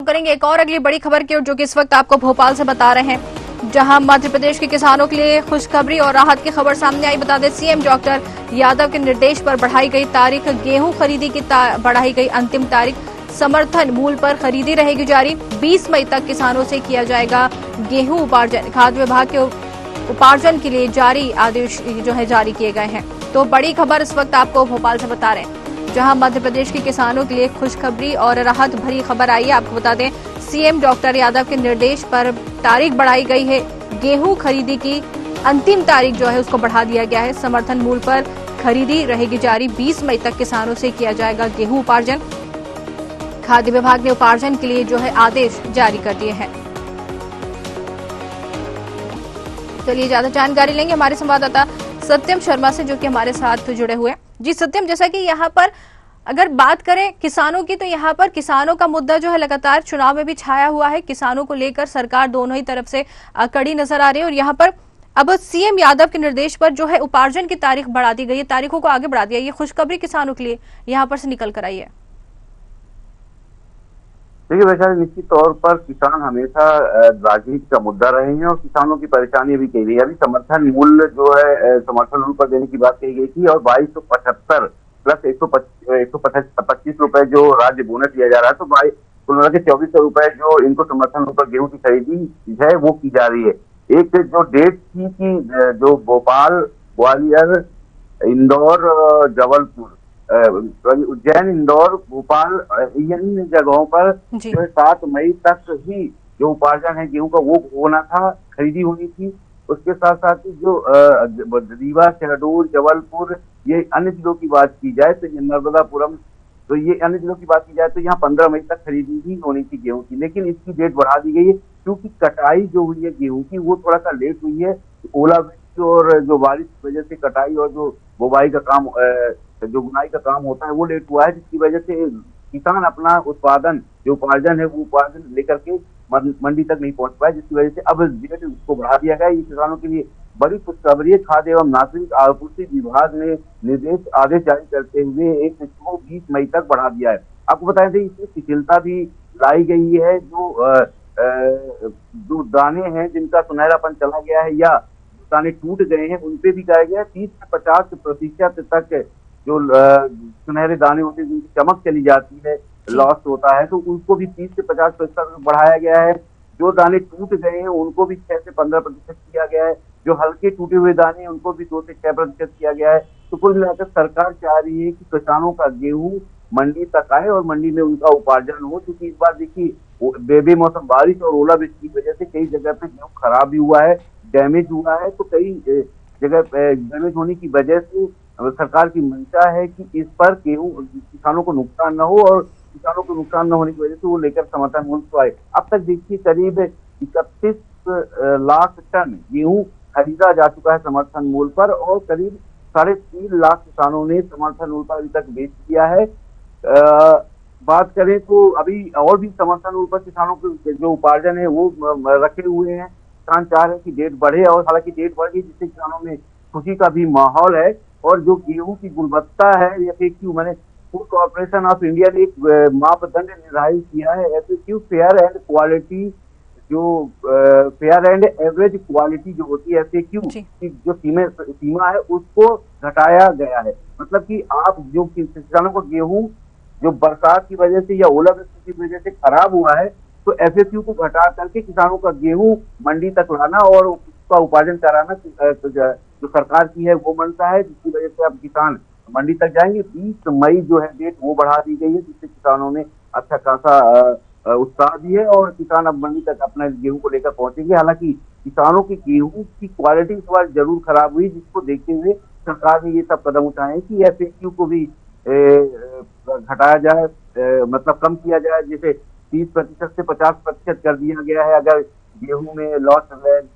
करेंगे एक और अगली बड़ी खबर की ओर, जो कि इस वक्त आपको भोपाल से बता रहे हैं, जहां मध्य प्रदेश के किसानों के लिए खुशखबरी और राहत की खबर सामने आई। बता दें, सीएम डॉक्टर यादव के निर्देश पर बढ़ाई गई तारीख, गेहूं खरीदी की बढ़ाई गई अंतिम तारीख, समर्थन मूल्य पर खरीदी रहेगी जारी। 20 मई तक किसानों से किया जाएगा गेहूं उपार्जन। खाद्य विभाग के उपार्जन के लिए जारी आदेश जो है जारी किए गए हैं। तो बड़ी खबर इस वक्त आपको भोपाल से बता रहे हैं, जहां मध्य प्रदेश के किसानों के लिए खुशखबरी और राहत भरी खबर आई है। आपको बता दें, सीएम डॉक्टर यादव के निर्देश पर तारीख बढ़ाई गई है। गेहूं खरीदी की अंतिम तारीख जो है उसको बढ़ा दिया गया है। समर्थन मूल्य पर खरीदी रहेगी जारी। 20 मई तक किसानों से किया जाएगा गेहूं उपार्जन। खाद्य विभाग ने उपार्जन के लिए जो है आदेश जारी कर दिए हैं। चलिए ज्यादा जानकारी लेंगे हमारे संवाददाता सत्यम शर्मा से, जो कि हमारे साथ जुड़े हुए हैं। जी सत्यम, जैसा कि यहाँ पर अगर बात करें किसानों की, तो यहाँ पर किसानों का मुद्दा जो है लगातार चुनाव में भी छाया हुआ है। किसानों को लेकर सरकार दोनों ही तरफ से कड़ी नजर आ रही है, और यहाँ पर अब सीएम यादव के निर्देश पर जो है उपार्जन की तारीख बढ़ा दी गई है, तारीखों को आगे बढ़ा दिया। ये खुशखबरी किसानों के लिए यहाँ पर से निकल कर आई है। देखिए वैशाली, निश्चित तौर पर किसान हमेशा राजनीति का मुद्दा रहे हैं और किसानों की परेशानी भी कही गई। अभी समर्थन मूल्य जो है समर्थन मूल्य पर देने की बात कही गई थी, और 2275 प्लस 125 रुपए जो राज्य बोनस दिया जा रहा है, तो कुल मिला के 2400 रुपए जो इनको समर्थन मूल्य पर गेहूं की खरीदी है वो की जा रही है। एक जो डेट थी कि जो भोपाल, ग्वालियर, इंदौर, जबलपुर, उज्जैन, इंदौर, भोपाल, इन जगहों पर जो है 7 मई तक ही जो उपार्जन है गेहूं का वो होना था, खरीदी होनी थी। उसके साथ साथ ही जो रीवा, शहडोल, जबलपुर, ये अन्य जिलों की बात की जाए तो ये नर्मदापुरम, तो ये अन्य जिलों की बात की जाए तो यहाँ 15 मई तक खरीदी ही होनी थी गेहूं की, लेकिन इसकी डेट बढ़ा दी गई है क्योंकि कटाई जो हुई है गेहूं की वो थोड़ा सा लेट हुई है। ओलावृष्टि और जो बारिश की वजह से कटाई और जो बुवाई का काम, जो बुनाई का काम होता है वो लेट हुआ है, जिसकी वजह से किसान अपना उत्पादन जो उपार्जन है वो उपार्जन लेकर के मंडी तक नहीं पहुंच पाए, जिसकी वजह से अब डेट उसको बढ़ा दिया गया। ये किसानों के लिए बड़ी खुशखबरी है। खाद्य एवं नागरिक आपूर्ति विभाग ने आदेश जारी करते हुए एक इसको 20 मई तक बढ़ा दिया है। आपको बताया था इसमें शिथिलता भी लाई गई है। जो दाने हैं जिनका सुनहरापन चला गया है या दाने टूट गए हैं, उनपे भी कहा गया है 30 से 50% तक जो सुनहरे दाने होते हैं जिनकी चमक चली जाती है, लॉस होता है, तो उनको भी 30 से 50% बढ़ाया गया है। जो दाने टूट गए हैं उनको भी 6 से 15% किया गया है। जो हल्के टूटे हुए दाने हैं उनको भी 2 से 6% किया गया है। तो कुल मिलाकर सरकार चाह रही है कि किसानों का गेहूं मंडी तक आए और मंडी में उनका उपार्जन हो, क्योंकि इस बार देखिए बेमौसम बारिश और ओलावृष्टि की वजह से कई जगह पे गेहूं खराब भी हुआ है, डैमेज हुआ है। तो कई जगह डैमेज होने की वजह से सरकार की मंशा है कि इस पर गेहूं किसानों को नुकसान न हो, और किसानों को नुकसान न होने की वजह से वो लेकर समर्थन मूल्य पर आए। अब तक देखिए करीब 31 लाख टन गेहूं खरीदा जा चुका है समर्थन मूल्य पर, और करीब 3.5 लाख किसानों ने समर्थन मूल्य पर अभी तक बेच दिया है। बात करें तो अभी और भी समर्थन मूल्य पर किसानों के जो उपार्जन है वो रखे हुए हैं। किसान चाह रहे हैं कि डेट बढ़े, और हालांकि डेट बढ़ गई जिससे किसानों में खुशी का भी माहौल है। और जो गेहूं की गुणवत्ता है, FAQ मैंने फूड कॉर्पोरेशन ऑफ इंडिया ने एक मापदंड निर्धारित किया है, FAQ फेयर एंड क्वालिटी, जो फेयर एंड एवरेज क्वालिटी जो होती है FAQ की जो सीमा है उसको घटाया गया है। मतलब कि आप जो किसानों को गेहूं जो बरसात की वजह से या ओलावृष्टि की वजह से खराब हुआ है, तो FAQ को घटा करके किसानों का गेहूं मंडी तक लाना और उसका उपार्जन कराना जो सरकार की है वो मनसा है, जिसकी वजह से अब किसान मंडी तक जाएंगे। 20 मई जो है डेट वो बढ़ा दी गई है, जिससे किसानों ने अच्छा खासा उत्साह भी है और किसान अब मंडी तक अपना गेहूं को लेकर पहुंचेंगे। हालांकि किसानों की गेहूं की क्वालिटी इस बार जरूर खराब हुई, जिसको देखते हुए सरकार ने ये सब कदम उठाए कि FAQ को भी घटाया जाए, मतलब कम किया जाए। जैसे 30% से 50% कर दिया गया है। अगर गेहूं में लॉस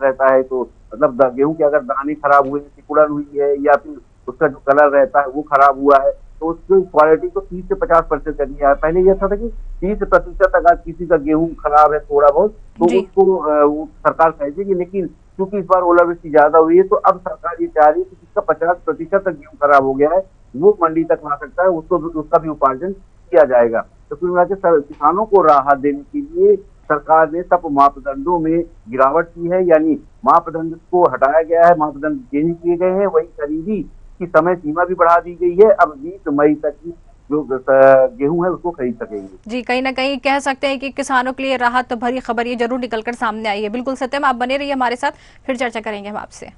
रहता है तो मतलब गेहूं के अगर दाने खराब हुए, सिकुड़न हुई है या फिर उसका जो कलर रहता है वो खराब हुआ है, तो उसकी क्वालिटी को 30 से 50% कर दिया है। पहले यह था कि 30% अगर किसी का गेहूं खराब है थोड़ा बहुत तो उसको वो सरकार खरीदेगी, लेकिन क्योंकि इस बार ओलावृष्टि ज्यादा हुई है तो अब सरकार ये चाह रही है कि जिसका 50% तक गेहूं खराब हो गया है वो मंडी तक ला सकता है, उसका भी उपार्जन किया जाएगा। तो कुल मिला के किसानों को राहत देने के लिए सरकार ने सब मापदंडों में गिरावट की है, यानी मापदंड को हटाया गया है, मापदंड चेंज किए गए हैं। वही खरीदी की समय सीमा भी बढ़ा दी गई है, अब 20 मई तक ही जो गेहूं है उसको खरीद सकेंगे। जी, कहीं ना कहीं कह सकते हैं कि किसानों के लिए राहत भरी खबर ये जरूर निकलकर सामने आई है। बिल्कुल सत्यम, आप बने रहिए हमारे साथ, फिर चर्चा करेंगे हम आपसे।